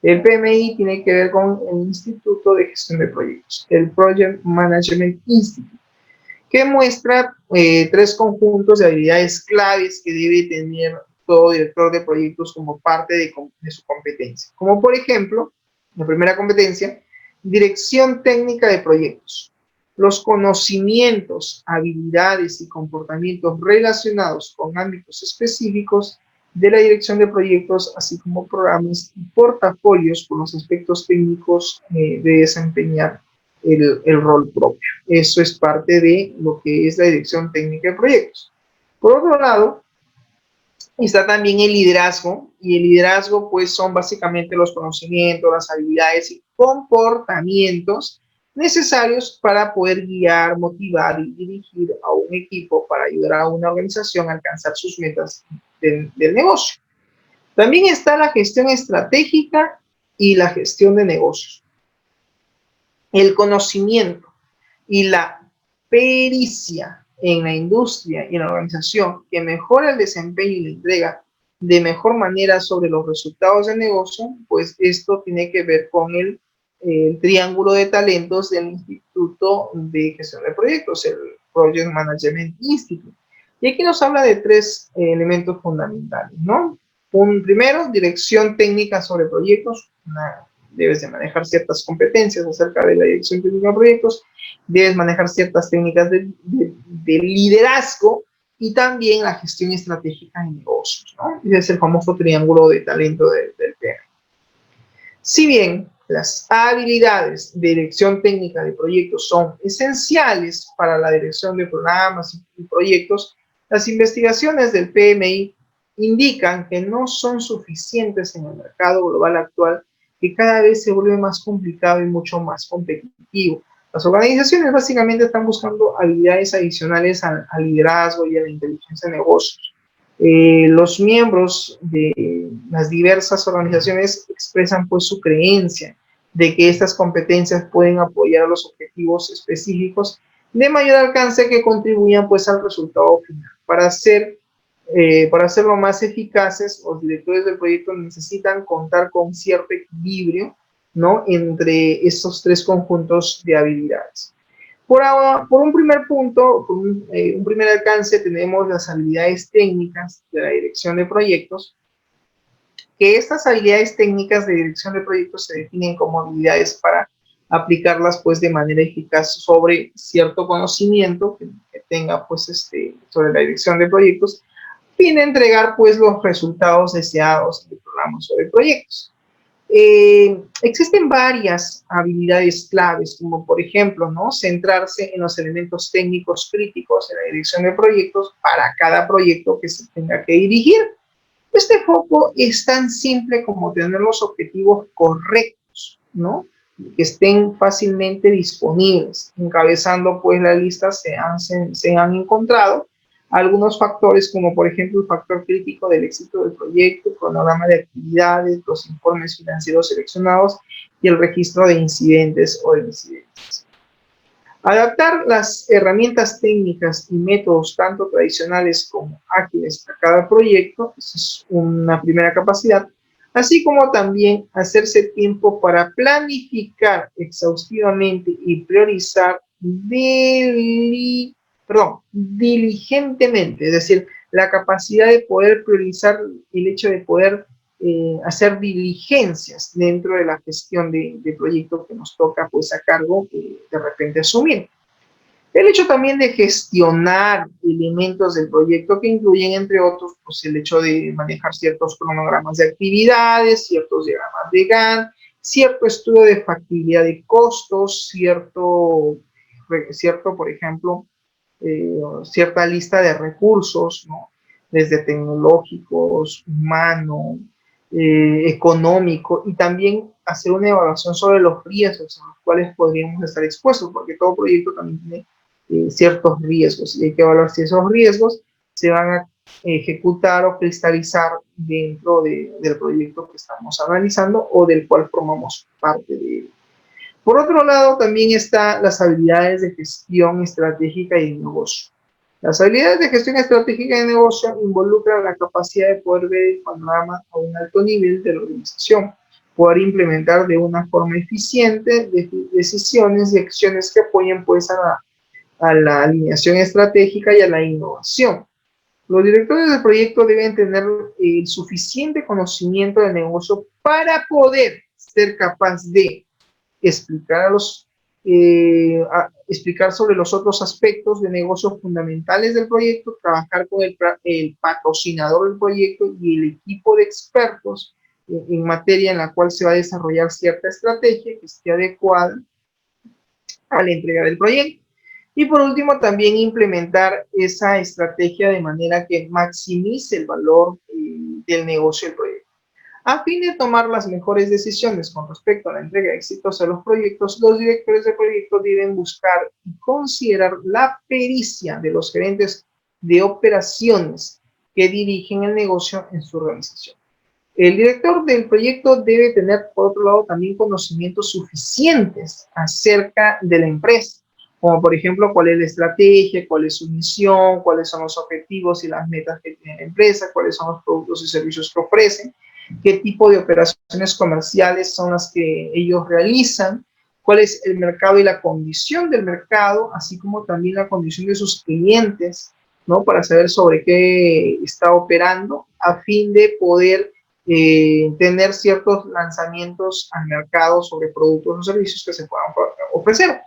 El PMI tiene que ver con el Instituto de Gestión de Proyectos, el Project Management Institute, que muestra 3 conjuntos de habilidades claves que debe tener todo director de proyectos como parte de su competencia. Como por ejemplo, la primera competencia, dirección técnica de proyectos. Los conocimientos, habilidades y comportamientos relacionados con ámbitos específicos de la dirección de proyectos, así como programas y portafolios con los aspectos técnicos de desempeñar el rol propio. Eso es parte de lo que es la dirección técnica de proyectos. Por otro lado, está también el liderazgo, y el liderazgo pues son básicamente los conocimientos, las habilidades y comportamientos necesarios para poder guiar, motivar y dirigir a un equipo para ayudar a una organización a alcanzar sus metas del negocio. También está la gestión estratégica y la gestión de negocios. El conocimiento y la pericia en la industria y en la organización que mejora el desempeño y la entrega de mejor manera sobre los resultados del negocio, pues esto tiene que ver con el triángulo de talentos del Instituto de Gestión de Proyectos, el Project Management Institute. Y aquí nos habla de 3 elementos fundamentales, ¿no? Primero, dirección técnica sobre proyectos. Debes de manejar ciertas competencias acerca de la dirección técnica de proyectos, debes manejar ciertas técnicas de liderazgo y también la gestión estratégica de negocios, ¿no? Ese es el famoso triángulo de talento del PMI. Si bien las habilidades de dirección técnica de proyectos son esenciales para la dirección de programas y proyectos, las investigaciones del PMI indican que no son suficientes en el mercado global actual, que cada vez se vuelve más complicado y mucho más competitivo. Las organizaciones básicamente están buscando habilidades adicionales al liderazgo y a la inteligencia de negocios. Los miembros de las diversas organizaciones expresan pues su creencia de que estas competencias pueden apoyar a los objetivos específicos de mayor alcance que contribuyan pues al resultado final. Para hacerlo más eficaces, los directores del proyecto necesitan contar con cierto equilibrio, ¿no?, entre estos 3 conjuntos de habilidades. Por un primer punto, por un primer alcance, tenemos las habilidades técnicas de la dirección de proyectos, que estas habilidades técnicas de dirección de proyectos se definen como habilidades para aplicarlas pues de manera eficaz sobre cierto conocimiento que tenga pues sobre la dirección de proyectos, fin de entregar pues los resultados deseados de programas o de proyectos. Existen varias habilidades claves, como por ejemplo, ¿no?, centrarse en los elementos técnicos críticos en la dirección de proyectos para cada proyecto que se tenga que dirigir. Este foco es tan simple como tener los objetivos correctos, ¿no?, que estén fácilmente disponibles. Encabezando pues la lista se han encontrado algunos factores, como por ejemplo el factor crítico del éxito del proyecto, el cronograma de actividades, los informes financieros seleccionados y el registro de incidentes o de incidentes. Adaptar las herramientas técnicas y métodos tanto tradicionales como ágiles a cada proyecto, esa es una primera capacidad, así como también hacerse tiempo para planificar exhaustivamente y priorizar diligentemente, es decir, la capacidad de poder priorizar, el hecho de poder hacer diligencias dentro de la gestión de proyectos que nos toca pues a cargo de repente asumir. El hecho también de gestionar elementos del proyecto que incluyen, entre otros, pues el hecho de manejar ciertos cronogramas de actividades, ciertos diagramas de Gantt, cierto estudio de factibilidad de costos, por ejemplo, cierta lista de recursos, ¿no? Desde tecnológicos, humanos, económico, y también hacer una evaluación sobre los riesgos a los cuales podríamos estar expuestos, porque todo proyecto también tiene ciertos riesgos y hay que evaluar si esos riesgos se van a ejecutar o cristalizar dentro del proyecto que estamos analizando o del cual formamos parte de él. Por otro lado, también están las habilidades de gestión estratégica y de negocio. Las habilidades de gestión estratégica y de negocio involucran la capacidad de poder ver el panorama a un alto nivel de la organización, poder implementar de una forma eficiente decisiones y acciones que apoyen pues a la alineación estratégica y a la innovación. Los directores del proyecto deben tener el suficiente conocimiento del negocio para poder ser capaz de explicar explicar sobre los otros aspectos de negocio fundamentales del proyecto, trabajar con el patrocinador del proyecto y el equipo de expertos en materia en la cual se va a desarrollar cierta estrategia que esté adecuada a la entrega del proyecto. Y por último, también implementar esa estrategia de manera que maximice el valor del negocio del proyecto. A fin de tomar las mejores decisiones con respecto a la entrega exitosa de los proyectos, los directores de proyecto deben buscar y considerar la pericia de los gerentes de operaciones que dirigen el negocio en su organización. El director del proyecto debe tener, por otro lado, también conocimientos suficientes acerca de la empresa, como por ejemplo cuál es la estrategia, cuál es su misión, cuáles son los objetivos y las metas que tiene la empresa, cuáles son los productos y servicios que ofrecen, qué tipo de operaciones comerciales son las que ellos realizan, cuál es el mercado y la condición del mercado, así como también la condición de sus clientes, ¿no? Para saber sobre qué está operando, a fin de poder tener ciertos lanzamientos al mercado sobre productos o servicios que se puedan ofrecer.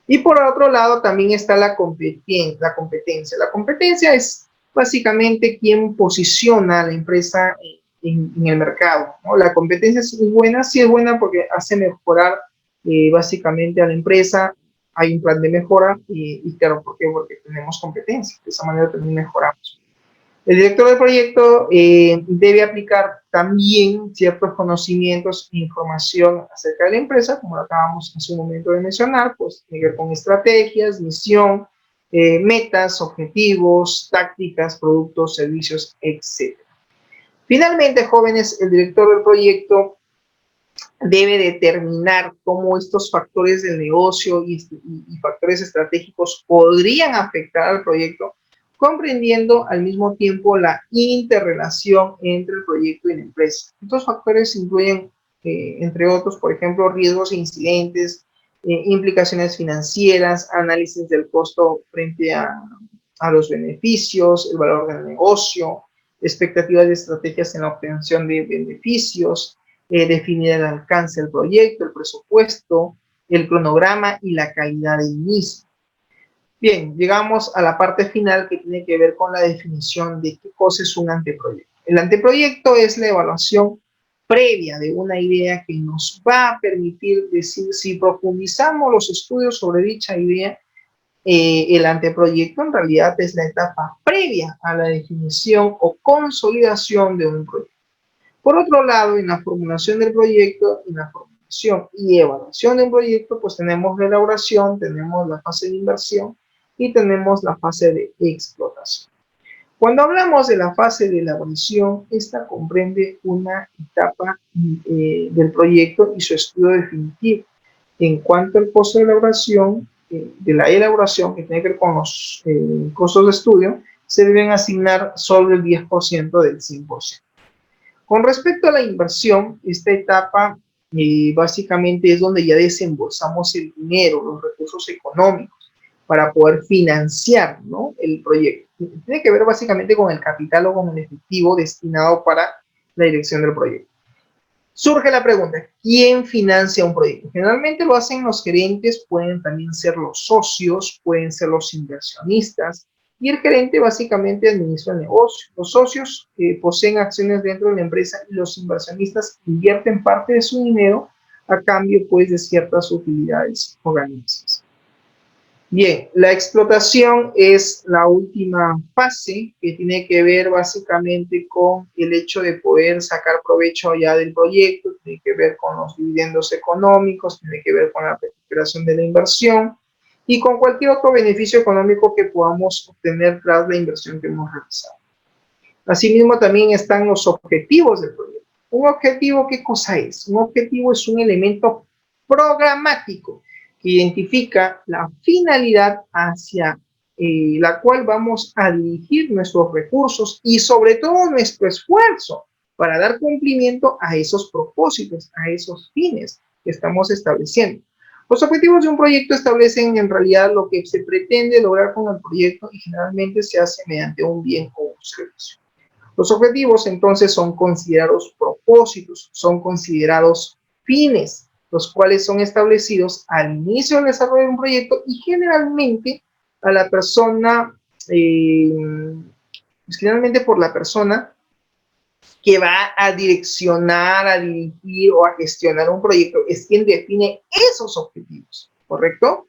Y por otro lado también está la competencia. La competencia es básicamente quien posiciona a la empresa en el mercado, ¿no? La competencia es buena, sí es buena porque hace mejorar básicamente a la empresa. Hay un plan de mejora y claro, ¿por qué? Porque tenemos competencia. De esa manera también mejoramos. El director del proyecto debe aplicar también ciertos conocimientos e información acerca de la empresa, como lo acabamos hace un momento de mencionar, pues tiene que ver con estrategias, misión, metas, objetivos, tácticas, productos, servicios, etc. Finalmente, jóvenes, el director del proyecto debe determinar cómo estos factores del negocio y factores estratégicos podrían afectar al proyecto, comprendiendo al mismo tiempo la interrelación entre el proyecto y la empresa. Estos factores incluyen, entre otros, por ejemplo, riesgos e incidentes, implicaciones financieras, análisis del costo frente a los beneficios, el valor del negocio, expectativas de estrategias en la obtención de beneficios, definir el alcance del proyecto, el presupuesto, el cronograma y la calidad del mismo. Bien, llegamos a la parte final que tiene que ver con la definición de qué cosa es un anteproyecto. El anteproyecto es la evaluación previa de una idea que nos va a permitir decir si profundizamos los estudios sobre dicha idea. El anteproyecto en realidad es la etapa previa a la definición o consolidación de un proyecto. Por otro lado, en la formulación del proyecto, en la formulación y evaluación del proyecto, pues tenemos la elaboración, tenemos la fase de inversión y tenemos la fase de explotación. Cuando hablamos de la fase de elaboración, esta comprende una etapa del proyecto y su estudio definitivo. En cuanto al costo de elaboración, que tiene que ver con los costos de estudio, se deben asignar solo el 10% del 100%. Con respecto a la inversión, esta etapa básicamente es donde ya desembolsamos el dinero, los recursos económicos para poder financiar, ¿no?, el proyecto. Tiene que ver básicamente con el capital o con el efectivo destinado para la dirección del proyecto. Surge la pregunta, ¿quién financia un proyecto? Generalmente lo hacen los gerentes, pueden también ser los socios, pueden ser los inversionistas, y el gerente básicamente administra el negocio. Los socios poseen acciones dentro de la empresa y los inversionistas invierten parte de su dinero a cambio, pues, de ciertas utilidades o ganancias. Bien, la explotación es la última fase que tiene que ver básicamente con el hecho de poder sacar provecho ya del proyecto, tiene que ver con los dividendos económicos, tiene que ver con la recuperación de la inversión y con cualquier otro beneficio económico que podamos obtener tras la inversión que hemos realizado. Asimismo, también están los objetivos del proyecto. Un objetivo, ¿qué cosa es? Un objetivo es un elemento programático que identifica la finalidad hacia la cual vamos a dirigir nuestros recursos y sobre todo nuestro esfuerzo para dar cumplimiento a esos propósitos, a esos fines que estamos estableciendo. Los objetivos de un proyecto establecen en realidad lo que se pretende lograr con el proyecto y generalmente se hace mediante un bien o un servicio. Los objetivos entonces son considerados propósitos, son considerados fines, los cuales son establecidos al inicio del desarrollo de un proyecto y generalmente a la persona, generalmente por la persona que va a direccionar, a dirigir o a gestionar un proyecto, es quien define esos objetivos, ¿correcto?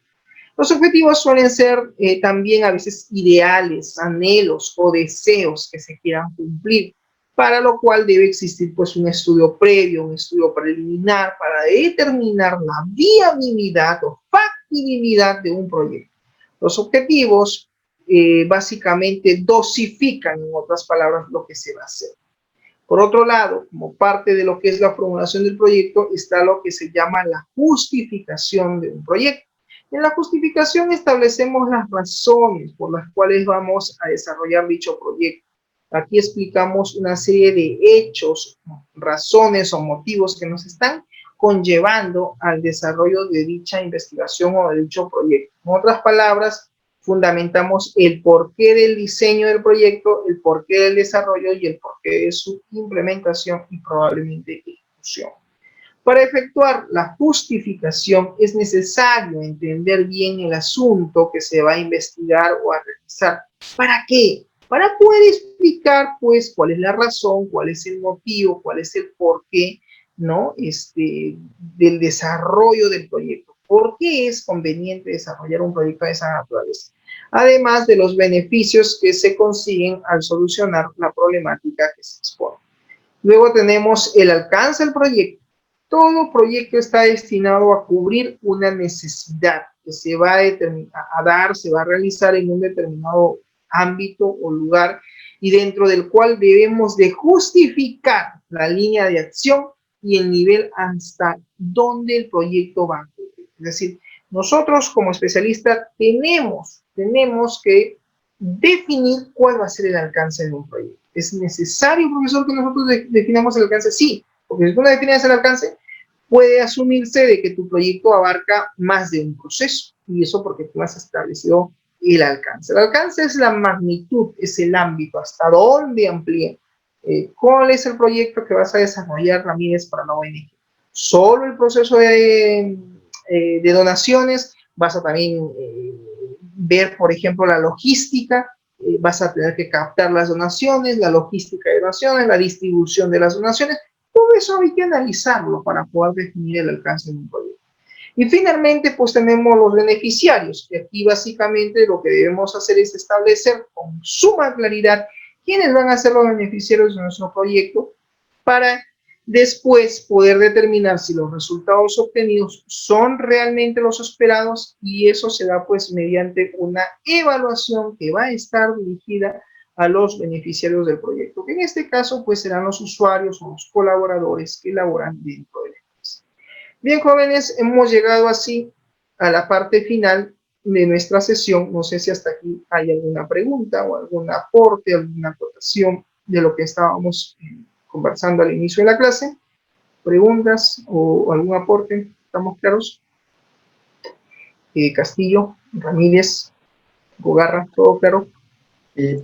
Los objetivos suelen ser también a veces ideales, anhelos o deseos que se quieran cumplir, para lo cual debe existir pues un estudio previo, un estudio preliminar para determinar la viabilidad o factibilidad de un proyecto. Los objetivos básicamente dosifican, en otras palabras, lo que se va a hacer. Por otro lado, como parte de lo que es la formulación del proyecto, está lo que se llama la justificación de un proyecto. En la justificación establecemos las razones por las cuales vamos a desarrollar dicho proyecto. Aquí explicamos una serie de hechos, razones o motivos que nos están conllevando al desarrollo de dicha investigación o de dicho proyecto. En otras palabras, fundamentamos el porqué del diseño del proyecto, el porqué del desarrollo y el porqué de su implementación y probablemente ejecución. Para efectuar la justificación es necesario entender bien el asunto que se va a investigar o a realizar. ¿Para qué? Para poder explicar, pues, cuál es la razón, cuál es el motivo, cuál es el porqué, ¿no? Del desarrollo del proyecto. ¿Por qué es conveniente desarrollar un proyecto de esa naturaleza? Además de los beneficios que se consiguen al solucionar la problemática que se expone. Luego tenemos el alcance del proyecto. Todo proyecto está destinado a cubrir una necesidad que se va a dar, se va a realizar en un determinado ámbito o lugar y dentro del cual debemos de justificar la línea de acción y el nivel hasta donde el proyecto va. Es decir, nosotros como especialistas tenemos que definir cuál va a ser el alcance de un proyecto. ¿Es necesario, profesor, que nosotros definamos el alcance? Sí, porque si tú no defines el alcance, puede asumirse de que tu proyecto abarca más de un proceso, y eso porque tú has establecido el alcance. El alcance es la magnitud, es el ámbito, hasta dónde amplía. ¿Cuál es el proyecto que vas a desarrollar, Ramírez, para la ONG? Solo el proceso de donaciones, vas a también ver, por ejemplo, la logística, vas a tener que captar las donaciones, la logística de donaciones, la distribución de las donaciones. Todo eso hay que analizarlo para poder definir el alcance de un proyecto. Y finalmente, pues tenemos los beneficiarios, que aquí básicamente lo que debemos hacer es establecer con suma claridad quiénes van a ser los beneficiarios de nuestro proyecto para después poder determinar si los resultados obtenidos son realmente los esperados, y eso se da pues mediante una evaluación que va a estar dirigida a los beneficiarios del proyecto, que en este caso pues serán los usuarios o los colaboradores que laboran dentro de la empresa. Bien, jóvenes, hemos llegado así a la parte final de nuestra sesión. No sé si hasta aquí hay alguna pregunta o algún aporte, alguna acotación de lo que estábamos conversando al inicio de la clase. ¿Preguntas o algún aporte? ¿Estamos claros? Castillo, Ramírez, Gogarra, ¿todo claro?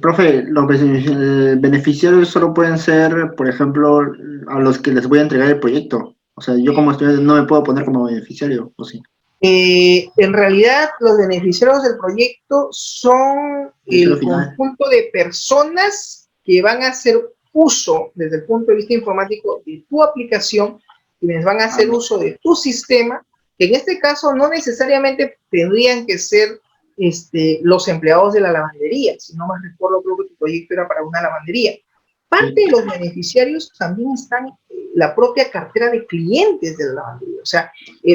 Profe, los beneficiarios solo pueden ser, por ejemplo, a los que les voy a entregar el proyecto. O sea, yo como estudiante no me puedo poner como beneficiario, ¿o sí? En realidad, los beneficiarios del proyecto son Beneficiario el final. conjunto de personas que van a hacer uso, desde el punto de vista informático, de tu aplicación, quienes van a hacer uso de tu sistema, que en este caso no necesariamente tendrían que ser los empleados de la lavandería. Si no más recuerdo, creo que tu proyecto era para una lavandería. Parte de los beneficiarios también están la propia cartera de clientes de la lavandería. O sea,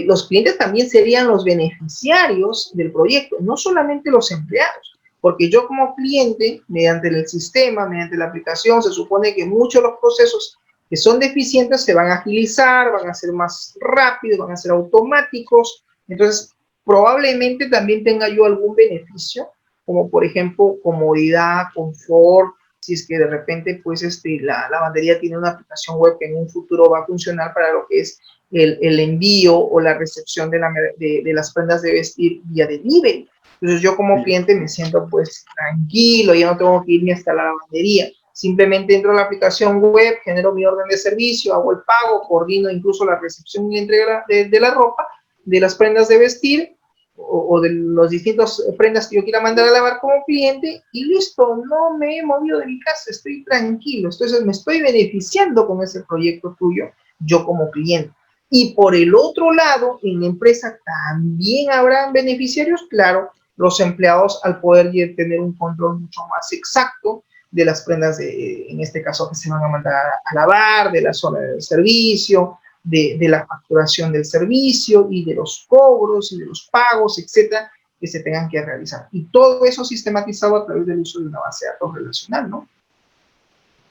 los clientes también serían los beneficiarios del proyecto, no solamente los empleados, porque yo como cliente, mediante el sistema, mediante la aplicación, se supone que muchos de los procesos que son deficientes se van a agilizar, van a ser más rápidos, van a ser automáticos. Entonces, probablemente también tenga yo algún beneficio, como por ejemplo comodidad, confort, si es que de repente pues la lavandería tiene una aplicación web que en un futuro va a funcionar para lo que es el envío o la recepción de las prendas de vestir vía delivery. Entonces yo como cliente me siento pues tranquilo, ya no tengo que irme hasta la lavandería. Simplemente entro a la aplicación web, genero mi orden de servicio, hago el pago, coordino incluso la recepción y la entrega de la ropa, de las prendas de vestir o de los distintos prendas que yo quiera mandar a lavar como cliente y listo, no me he movido de mi casa, estoy tranquilo. Entonces me estoy beneficiando con ese proyecto tuyo, yo como cliente. Y por el otro lado, en la empresa también habrán beneficiarios, claro, los empleados al poder tener un control mucho más exacto de las prendas, en este caso, que se van a mandar a lavar, de la zona del servicio, de la facturación del servicio y de los cobros y de los pagos, etcétera, que se tengan que realizar. Y todo eso sistematizado a través del uso de una base de datos relacional, ¿no?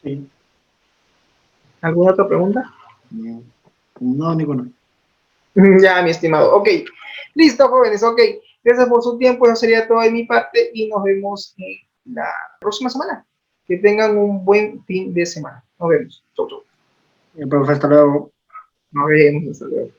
Sí. ¿Alguna otra pregunta? No, ninguno. Ya, mi estimado. Ok. Listo, jóvenes. Ok. Gracias por su tiempo. Eso sería todo de mi parte y nos vemos en la próxima semana. Que tengan un buen fin de semana. Nos vemos. Chau, chau. Profe, hasta luego. Nos vemos. Hasta luego.